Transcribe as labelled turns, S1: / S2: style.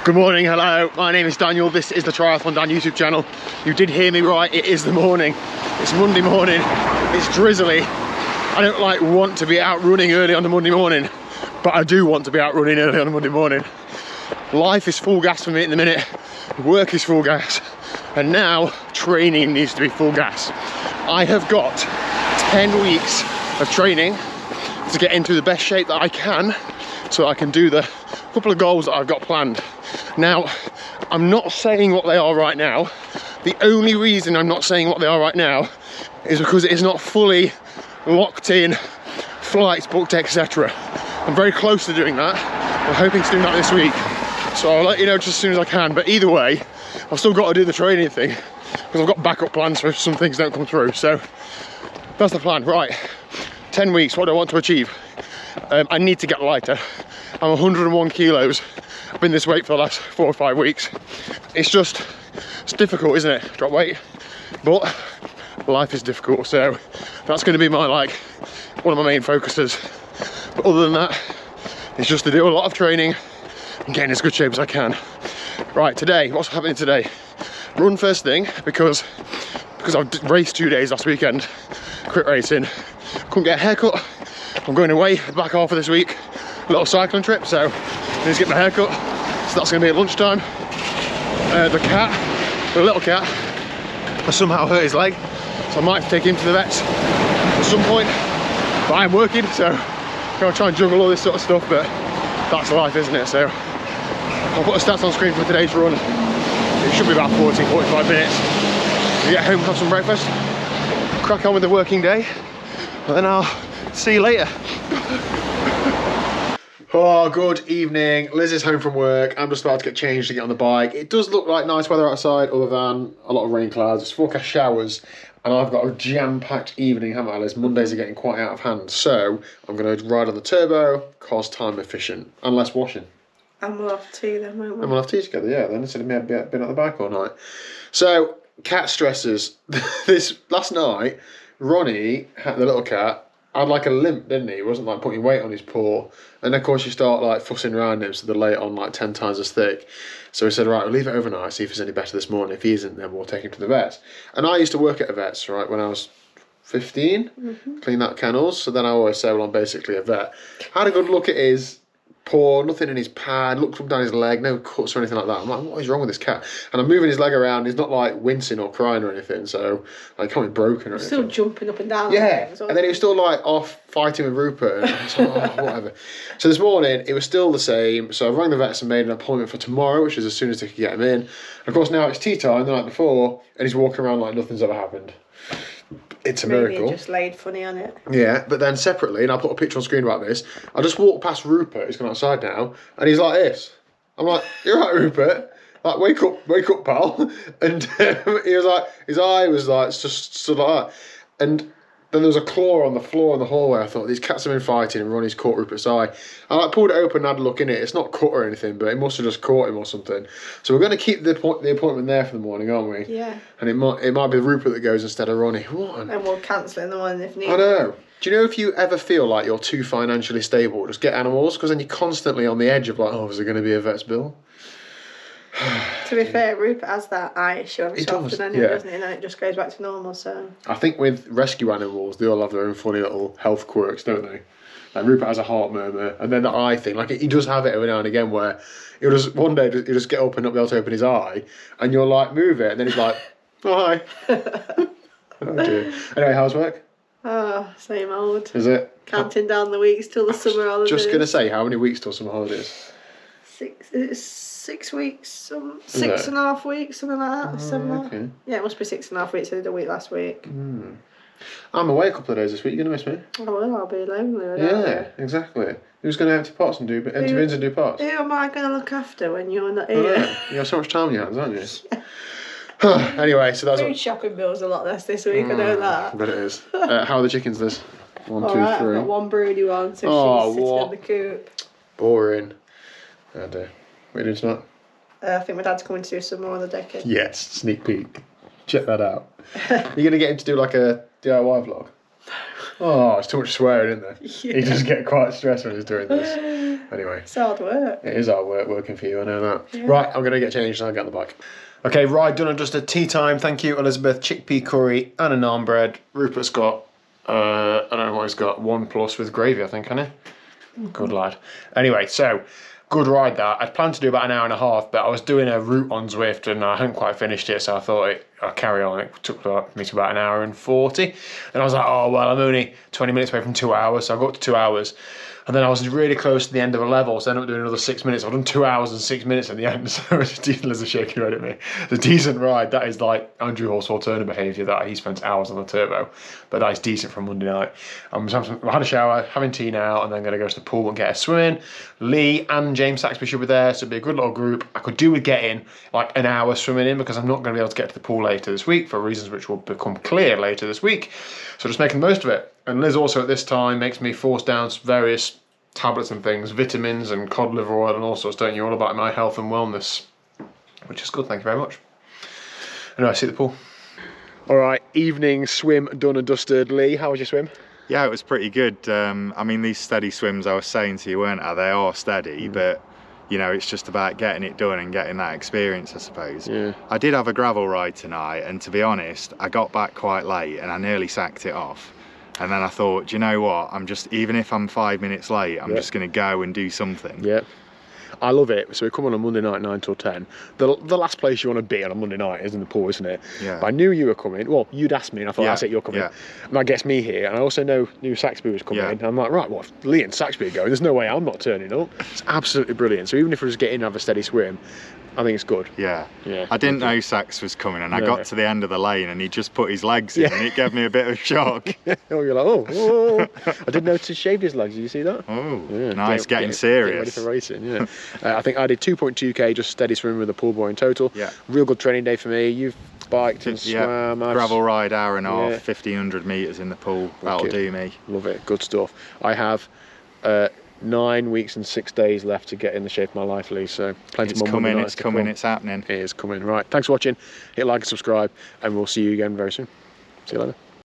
S1: Good morning, hello, my name is Daniel, this is the TriathlonDan YouTube channel. You did hear me right, it is the morning. It's Monday morning, it's drizzly. I don't want to be out running early on the Monday morning, but I do want to be out running early on a Monday morning. Life is full gas for me at the minute, work is full gas, and now training needs to be full gas. I have got 10 weeks of training to get into the best shape that I can so I can do the couple of goals that I've got planned. Now, I'm not saying what they are right now. The only reason I'm not saying what they are right now is because it is not fully locked in, flights booked, etc. I'm very close to doing that. I'm hoping to do that this week. So I'll let you know just as soon as I can. But either way, I've still got to do the training thing because I've got backup plans for if some things don't come through. So that's the plan. Right, 10 weeks, what do I want to achieve? I need to get lighter. I'm 101 kilos. I've been this weight for the last 4 or 5 weeks. It's difficult, isn't it? Drop weight, but life is difficult. So that's going to be my one of my main focuses. But other than that, it's just to do a lot of training and get in as good shape as I can. Right, today, what's happening today? Run first thing because I raced 2 days last weekend, quit racing, couldn't get a haircut. I'm going away the back half of this week, a little cycling trip, so I need to get my haircut. So that's going to be at lunchtime. The little cat, has somehow hurt his leg, so I might have to take him to the vets at some point. But I'm working, so I'm going to try and juggle all this sort of stuff, but that's life, isn't it? So I'll put the stats on screen for today's run. It should be about 40-45 minutes. We get home, have some breakfast, crack on with the working day, and then I'll see you later. Oh, good evening. Liz is home from work. I'm just about to get changed to get on the bike. It does look like nice weather outside, other than a lot of rain clouds. It's forecast showers, and I've got a jam-packed evening, haven't I, Liz? Mondays are getting quite out of hand, so I'm going to ride on the turbo, cause time efficient, and less washing. And
S2: we'll have tea then, won't we?
S1: And we'll have tea together, yeah, then, instead of me being on the bike all night. So, cat stresses. This last night, Ronnie, the little cat, had a limp, didn't he? He wasn't putting weight on his paw. And of course you start fussing around him, so they're lay it on 10 times as thick. So we said, right, we'll leave it overnight, see if it's any better this morning. If he isn't, then we'll take him to the vet. And I used to work at a vet's, right, when I was 15, clean out kennels. So then I always say, well, I'm basically a vet. Had a good look at his paw, nothing in his pad, looked up down his leg, no cuts or anything like that. I'm like, what is wrong with this cat? And I'm moving his leg around, he's not wincing or crying or anything, so he can't be broken or anything.
S2: Still jumping up and down.
S1: Yeah, and then he was still off fighting with Rupert, and I was like, oh, whatever. So this morning, it was still the same, so I rang the vets and made an appointment for tomorrow, which is as soon as they could get him in. And of course now it's tea time the night before, and he's walking around like nothing's ever happened. It's a miracle.
S2: Maybe just laid funny on it.
S1: Yeah, but then separately, and I'll put a picture on screen about this, I just walked past Rupert, who's gone outside now, and he's like this. I'm like, you're right, Rupert. Wake up, pal. And he was his eye was just stood like that. And then there was a claw on the floor in the hallway. I thought, these cats have been fighting, and Ronnie's caught Rupert's eye. I pulled it open and had a look in it. It's not cut or anything, but it must have just caught him or something. So we're going to keep the appointment there for the morning, aren't we?
S2: Yeah.
S1: And it might be Rupert that goes instead of Ronnie. What?
S2: And we'll cancel it in the morning if needed.
S1: I know. Do you know if you ever feel like you're too financially stable, just get animals? Because then you're constantly on the edge of is there going to be a vet's bill?
S2: To be fair, Rupert has that eye issue every so often anyway, doesn't he? And then it just goes back to normal, so... I
S1: think with rescue animals, they all have their own funny little health quirks, don't they? Rupert has a heart murmur, and then the eye thing, he does have it every now and again where one day he'll just get up and not be able to open his eye, and you'll move it, and then he's like, oh, hi. Oh dear. Anyway, how's work?
S2: Oh, same old.
S1: Is it?
S2: Counting down the weeks till the summer holidays.
S1: Just going to say, how many weeks till summer holidays?
S2: 6 weeks, 6.5 weeks, something like that. 7.5. Okay. Yeah, it must be 6.5 weeks. I did a week last week.
S1: I'm away a couple of days this week. You going to miss me?
S2: I will. I'll be lonely.
S1: Yeah, exactly. Who's going to empty pots and empty bins and do pots?
S2: Who am I going to look after when you're not here?
S1: You have so much time on your hands, aren't you? Anyway, so that's
S2: food shopping bill's a lot less this week. I know that.
S1: But it is. How are the chickens, Liz? 1, 2, 3.
S2: I've got one broody one, so she's sitting in the coop.
S1: Boring. Oh dear. What are you doing tonight?
S2: I think my dad's coming to do some more on the decking.
S1: Yes, sneak peek. Check that out. You're going to get him to do a DIY vlog? Oh, it's too much swearing, isn't there?
S2: Yeah.
S1: You just get quite stressed when he's doing this. Anyway.
S2: It's hard work.
S1: It is hard work working for you, I know that.
S2: Yeah.
S1: Right, I'm going to get changed and I'll get on the bike. Okay, ride done and dusted. Tea time. Thank you, Elizabeth. Chickpea curry and a naan bread. Rupert's got, I don't know what he's got, 1+ with gravy, I think, hasn't he? Good lad. Anyway, so, good ride that. I'd planned to do about an hour and a half, but I was doing a route on Zwift and I hadn't quite finished it, so I thought I'd carry on. It took me to about an hour and 40. And I was like, oh, well, I'm only 20 minutes away from 2 hours, so I got up to 2 hours. And then I was really close to the end of a level, so I ended up doing another 6 minutes. I've done 2 hours and 6 minutes in the end, so it's decent as a shaky ride at me. It's a decent ride. That is like Andrew Horsfall Turner behaviour, that he spends hours on the turbo. But that is decent for Monday night. I had a shower, having tea now, and then going to go to the pool and get a swim in. Lee and James Saxby should be there, so it'll be a good little group. I could do with getting like an hour swimming in because I'm not going to be able to get to the pool later this week for reasons which will become clear later this week. So just making the most of it. And Liz also at this time makes me force down various tablets and things, vitamins and cod liver oil and all sorts, don't you? All about my health and wellness, which is good, thank you very much. Anyway, see you at the pool. All right, evening swim done and dusted. Lee, how was your swim?
S3: Yeah, it was pretty good. I mean, these steady swims, I was saying to you, weren't I? They are steady, but you know, it's just about getting it done and getting that experience, I suppose. Yeah. I did have a gravel ride tonight, and to be honest, I got back quite late and I nearly sacked it off. And then I thought, do you know what? Even if I'm 5 minutes late, I'm just going to go and do something.
S1: Yeah. I love it. So we come on a Monday night, 9 till 10. The last place you want to be on a Monday night is in the pool, isn't it? Yeah. But I knew you were coming. Well, you'd asked me, and I thought, that's it, you're coming. Yeah. And that gets me here. And I also knew Saxby was coming. And I'm like, right, well, if Lee and Saxby are going, there's no way I'm not turning up. It's absolutely brilliant. So even if we just get in and have a steady swim, I think it's good. Yeah. I didn't know Sax was coming, and I got to the end of the lane and he just put his legs in, and it gave me a bit of shock. Oh, you're like, oh. I didn't notice he shaved his legs. Did you see that? Oh, yeah, nice, getting serious. Ready for racing, yeah. I think I did 2.2k just steady swimming with a pool boy in total. Yeah. Real good training day for me. You've biked and swam. Gravel ride, hour and a half, 1,500 metres in the pool. That'll do me. Love it. Good stuff. I have 9 weeks and 6 days left to get in the shape of my life, Lee, so plenty more Monday nights to come. It's happening. It is coming. Right, thanks for watching. Hit like and subscribe, and we'll see you again very soon. See you later.